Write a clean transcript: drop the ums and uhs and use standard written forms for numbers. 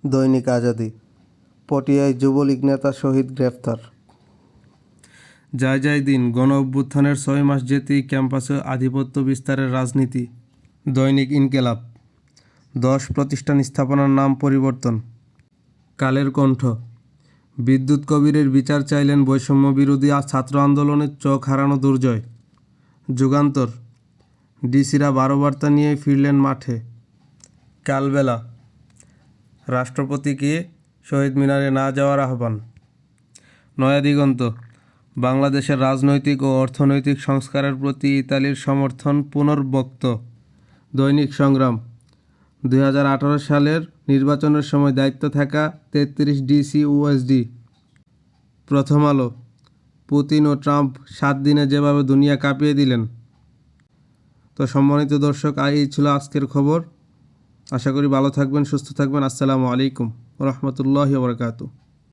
দৈনিক আজাদী। পটিয়ায় যুবলীগ নেতা শহীদ গ্রেফতার। যায় দিন, গণ অভ্যুত্থানের 6 মাস যেতেই ক্যাম্পাসে আধিপত্য বিস্তারের রাজনীতি। দৈনিক ইনকেলাব। 10 প্রতিষ্ঠান স্থাপনার নাম পরিবর্তন। কালের কণ্ঠ। বিদ্যুৎ কবিরের বিচার চাইলেন বৈষম্য বিরোধী ছাত্র আন্দোলনের চোখ হারানো দুর্জয়। যুগান্তর। ডিসিরা 12 বার্তা নিয়ে ফিরলেন মাঠে। কালবেলা। রাষ্ট্রপতিকে শহীদ মিনারে না যাওয়ার আহ্বান। নয়া দিগন্ত। বাংলাদেশের রাজনৈতিক ও অর্থনৈতিক সংস্কারের প্রতি ইতালির সমর্থন পুনর্ব্যক্ত। দৈনিক সংগ্রাম। 2018 সালের নির্বাচনের সময় দায়িত্ব থাকা 33 ডিসি ওএসডি। প্রথম আলো। পুতিন ও ট্রাম্প 7 দিনে যেভাবে দুনিয়া কাঁপিয়ে দিলেন। তো সম্মানিত দর্শক, এই ছিল আজকের খবর। আশা করি ভালো থাকবেন, সুস্থ থাকবেন। আসসালামু আলাইকুম ওয়া রাহমাতুল্লাহি ওয়া বারাকাতুহু।